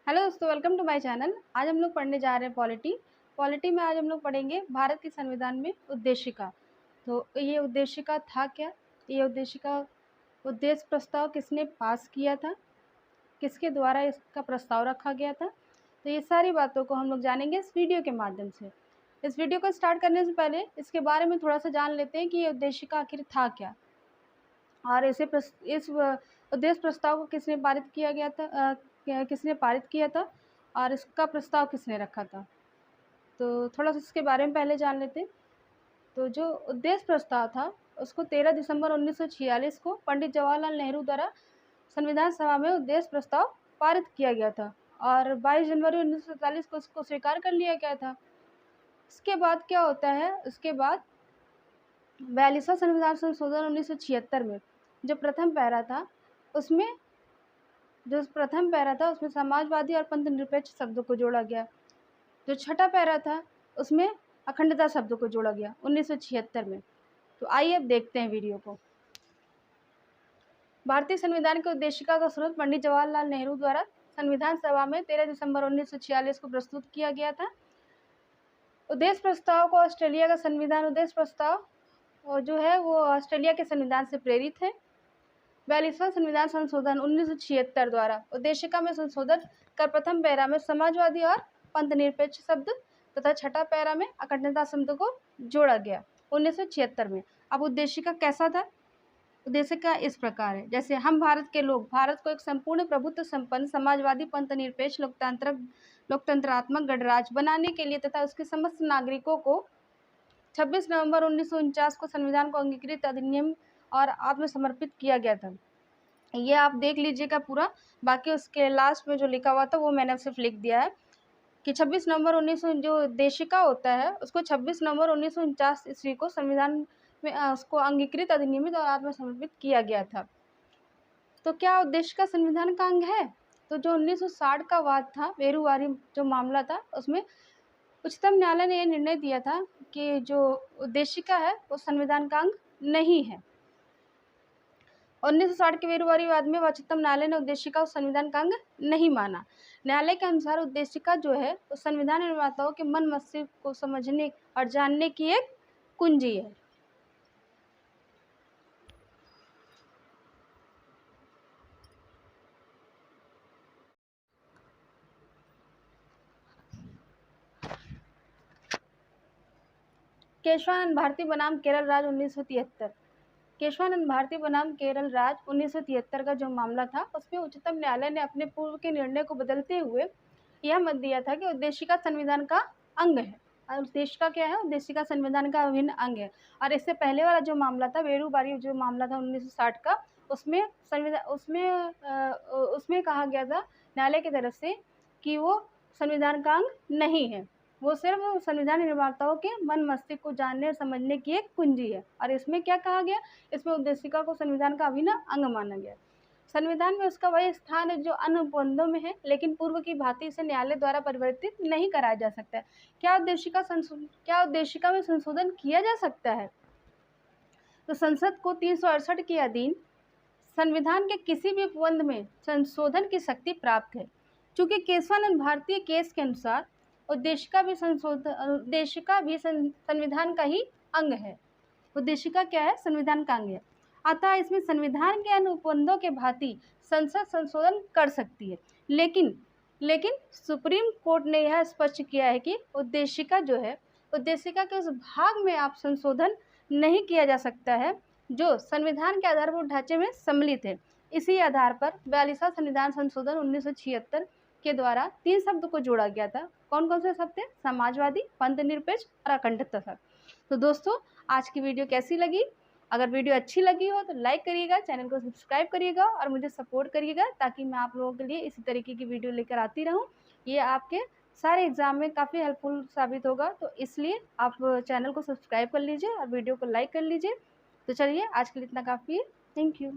Hello दोस्तों, welcome to my channel. आज हम लोग पढ़ने जा रहे हैं पॉलिटी में आज हम लोग पढ़ेंगे भारत के संविधान में उद्देशिका। तो ये उद्देशिका था क्या? ये उद्देश्य प्रस्ताव किसने पास किया था, किसके द्वारा इसका प्रस्ताव रखा गया था, तो ये सारी बातों को हम लोग जानेंगे इस वीडियो के माध्यम से। इस वीडियो को स्टार्ट करने से पहले इसके बारे में थोड़ा सा जान लेते हैं कि ये उद्देशिका आखिर था क्या, और इस उद्देश्य प्रस्ताव को किसने पारित किया गया था, किसने पारित किया था और इसका प्रस्ताव किसने रखा था। तो थोड़ा सा इसके बारे में पहले जान लेते हैं। तो जो उद्देश्य प्रस्ताव था उसको 13 दिसंबर 1946 को पंडित जवाहरलाल नेहरू द्वारा संविधान सभा में उद्देश्य प्रस्ताव पारित किया गया था और 22 जनवरी 1947 को उसको स्वीकार कर लिया गया था। इसके बाद क्या होता है, उसके बाद 42वां संविधान संशोधन 1976 में जो प्रथम पैरा था उसमें समाजवादी और पंथ निरपेक्ष शब्दों को जोड़ा गया। जो छठा पैरा था उसमें अखंडता शब्दों को जोड़ा गया 1976 में। तो आइए अब देखते हैं वीडियो को। भारतीय संविधान के उद्देशिका का स्रोत पंडित जवाहरलाल नेहरू द्वारा संविधान सभा में 13 दिसंबर 1946 को प्रस्तुत किया गया था। उद्देश्य प्रस्ताव को ऑस्ट्रेलिया का संविधान उद्देश्य प्रस्ताव जो है वो ऑस्ट्रेलिया के संविधान से प्रेरित है। 42वां संविधान संशोधन 1976 द्वारा उद्देशिका में संशोधन कर प्रथम पैरा में समाजवादी और पंथ निरपेक्ष शब्द तथा छठा पैरा में अखंडता शब्द को जोड़ा गया 1976 में। अब उद्देशिका कैसा था? उद्देशिका इस प्रकार है, जैसे हम भारत के लोग भारत को एक संपूर्ण प्रभुत्व संपन्न समाजवादी पंथ निरपेक्ष लोकतंत्रात्मक गणराज्य बनाने के लिए तथा उसके समस्त नागरिकों को 26 नवंबर 1949 को संविधान को अंगीकृत अधिनियम और आत्मसमर्पित किया गया था। ये आप देख लीजिएगा पूरा, बाकी उसके लास्ट में जो लिखा हुआ था वो मैंने सिर्फ लिख दिया है कि 26 नवंबर 1900 जो उद्देशिका होता है उसको 26 नवंबर 1949 ईस्वी को संविधान में उसको अंगीकृत अधिनियमित और आत्मसमर्पित किया गया था। तो क्या उद्देशिका संविधान का अंग है? तो जो 1960 का वाद था, वेरुवारी जो मामला था, उसमें उच्चतम न्यायालय ने यह निर्णय दिया था कि जो उद्देशिका है वो संविधान का अंग नहीं है। 1960 के वेरुवारी वाद में उच्चतम न्यायालय ने उद्देशिका को संविधान का अंग नहीं माना। न्यायालय के अनुसार उद्देशिका जो है वो संविधान निर्माताओं के मन मस्तिष्क को समझने और जानने की एक कुंजी है। केशवानंद भारती बनाम केरल राज्य 1973। केशवानंद भारती बनाम केरल राज्य 1973 का जो मामला था उसमें उच्चतम न्यायालय ने अपने पूर्व के निर्णय को बदलते हुए यह मत दिया था कि उद्देशिका संविधान का अंग है। और उद्देशिका क्या है? उद्देशिका संविधान का अभिन्न अंग है। और इससे पहले वाला जो मामला था, वेरुवारी जो मामला था 1960 का, उसमें कहा गया था न्यायालय की तरफ से कि वो संविधान का अंग नहीं है, वो सिर्फ संविधान निर्माताओं के मन मस्तिष्क को जानने और समझने की एक कुंजी है। और इसमें क्या कहा गया? इसमें उद्देशिका को संविधान का अभिन्न अंग माना गया। संविधान में उसका वही स्थान है जो अन्य उपबंधों में है, लेकिन पूर्व की भांति इसे न्यायालय द्वारा परिवर्तित नहीं कराया जा सकता है। क्या उद्देशिका में संशोधन किया जा सकता है? तो संसद को 368 के अधीन संविधान के किसी भी उपबंध में संशोधन की शक्ति प्राप्त है। चूंकि केशवानंद भारतीय केस के अनुसार उद्देशिका भी संविधान का ही अंग है। उद्देशिका क्या है? संविधान का अंग है। अतः इसमें संविधान के अन्य उपबंधों के भांति संसद संशोधन कर सकती है, लेकिन सुप्रीम कोर्ट ने यह स्पष्ट किया है कि उद्देशिका के उस भाग में आप संशोधन नहीं किया जा सकता है जो संविधान के आधारभूत ढांचे में सम्मिलित है। इसी आधार पर 42वां संविधान संशोधन 1976 के द्वारा 3 शब्द को जोड़ा गया था। कौन कौन से शब्द थे? समाजवादी, पंथ निरपेक्ष और अखंडता शब्द। तो दोस्तों, आज की वीडियो कैसी लगी? अगर वीडियो अच्छी लगी हो तो लाइक करिएगा, चैनल को सब्सक्राइब करिएगा और मुझे सपोर्ट करिएगा, ताकि मैं आप लोगों के लिए इसी तरीके की वीडियो लेकर आती रहूं। ये आपके सारे एग्जाम में काफ़ी हेल्पफुल साबित होगा, तो इसलिए आप चैनल को सब्सक्राइब कर लीजिए और वीडियो को लाइक कर लीजिए। तो चलिए, आज के लिए इतना काफ़ी है। Thank you.